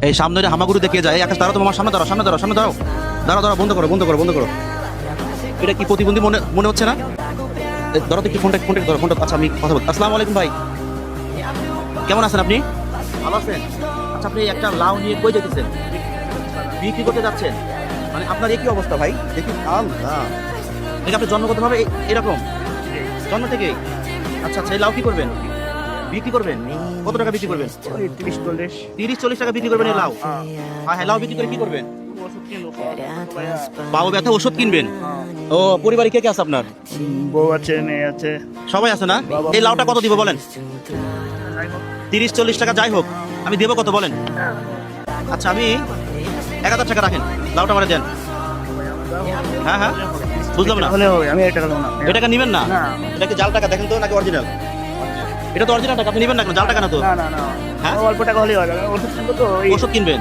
এই সামনে হামাগুড়ি দেখিয়ে যায়। আকাশ দাঁড়াও, তোমার সামনে দাঁড়াও, সামনে দাঁড়াও, সামনে দাঁড়াও, দাঁড়াও দাঁড়াও, বন্ধ করো, বন্ধ করো, বন্ধ করো। এটা কি প্রতিবন্ধী মনে মনে হচ্ছে না? ধরো তো একটু ফোনটা, ফোনটা ধরো, ফোনটা। আচ্ছা আমি কথা বলছি। আসসালামু আলাইকুম ভাই, কেমন আছেন আপনি? ভালো আছেন? আচ্ছা আপনি একটা লাউ নিয়ে কই যেতেছেন? বিক্রি করতে যাচ্ছেন? মানে আপনার একই অবস্থা ভাই, দেখি। আল্লাহ, দেখি আপনি জন্মগতভাবে এরকম, জন্ম থেকেই? আচ্ছা আচ্ছা, এই লাউ কি করবেন? বিক্রি করবেন? কত টাকা বিক্রি করবেন? 30-40 টাকা বিক্রি করবেন এই লাউ? হ্যাঁ, লাউ বিক্রি করে কি করবেন? বাবু ব্যথা ওষুধ কিনবেন? ও, পরিবারে কে কে আছে আপনার? বউ আছে, মেয়ে আছে। সবাই আছে না? এই লাউটা কত দিব বলেন? 30-40 টাকা যাই হোক, আমি দেবো কত বলেন? আচ্ছা আমি 1000 টাকা রাখেন, লাউটা আমারে দেন। হ্যাঁ হ্যাঁ, বুঝলাম না। হলে হবে, আমি এটা না। এটা টাকা নিবেন না? না। এটা কি জাল টাকা দেখেন তো নাকি অরিজিনাল? এটা তো অরিজিনাল টাকা, আপনি নিবেন না কেন? জাল টাকা না তো। না না না, হ্যাঁ? অল্প টাকা হলেই হবে। ওষুধ কিনবো তো, এই ওষুধ কিনবেন?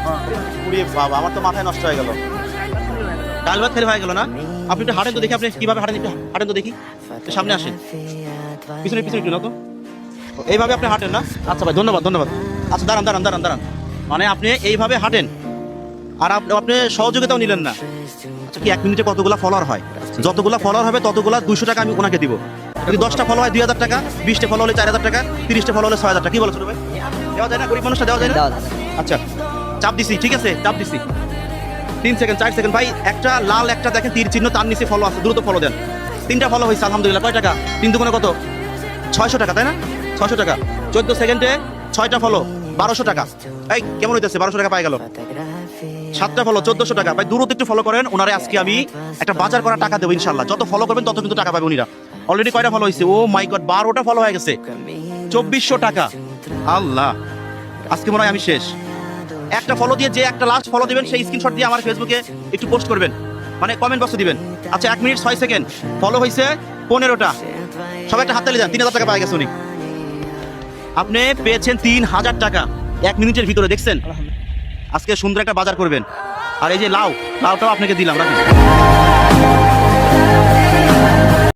ওরে বাবা, আমার তো মাথায় নষ্ট হয়ে গেল। ডাল ভাত খেলে হয়ে গেল না? আপনি একটু হাঁটেন তো দেখি, আপনি কিভাবে হাঁটেন, একটু হাঁটেন তো দেখি। একটু সামনে আসেন, পিছনে পিছনে একটু না তো। এইভাবে আপনি হাঁটেন না? আচ্ছা ভাই, ধন্যবাদ ধন্যবাদ। আচ্ছা দাঁড়ান দাঁড়ান দাঁড়ান দাঁড়ান, মানে আপনি এইভাবে হাঁটেন আর আপনি সহযোগিতাও নিলেন না। আচ্ছা কি 1 মিনিটে কতগুলা ফলোয়ার হয়? যতগুলা ফলোয়ার হবে ততগুলা 200 টাকা আমি ওনাকে দিব। যদি 10টা ফলো হয় 2000 টাকা, 20টা ফলো হলে 4000 টাকা, 30টা ফলো হলে 6000 টাকা। কি বলো ছোট ভাই, দেওয়া যায় না? গরিব মানুষটা দেওয়া যায় না? আচ্ছা চাপ দিছি, ঠিক আছে চাপ দিছি। 3 সেকেন্ড 4 সেকেন্ড ভাই, একটা লাল একটা দেখেন তীর চিহ্ন, তার নিচে ফলো আছে, দ্রুত ফলো দেন। 3টা ফলো হয়েছে আলহামদুলিল্লাহ। কয় টাকা? 3 দুগুণে কত? 600 টাকা, তাই না? 600 টাকা। 14 সেকেন্ডে 6টা ফলো, 1200 টাকা। এই কেমন হইতেছে? 1200 টাকা পাই গেল। 7টা ফলো 1400 টাকা। ভাই দ্রুত একটু ফলো করেন, ওনারে আজকে আমি একটা বাজার করা টাকা দেবো ইনশাল্লাহ। যত ফলো করবেন তত কিন্তু টাকা পাবেন উনিরা। অলরেডি কয়টা ফলো হয়েছে? ও মাই গড, 12টা ফলো হয়ে গেছে, 2400 টাকা। আল্লাহ, আজকে মনে হয় আমি শেষ। একটা ফলো দিয়ে, যে একটা লাস্ট ফলো দিবেন সেই স্ক্রিনশট দিয়ে আমার ফেসবুকে একটু পোস্ট করবেন, মানে কমেন্ট বক্সে দিবেন। আচ্ছা 1 মিনিট 6 সেকেন্ড, ফলো হয়েছে 15টা। সবাই একটা হাত তালি দেন। 3000 টাকা পাই গেছে উনি। আপনি পেয়েছেন 3000 টাকা 1 মিনিটের ভিতরে, দেখছেন? আজকে সুন্দর একটা বাজার করবেন। আর এই যে লাউটাও আপনাকে দিলাম, রাখুন।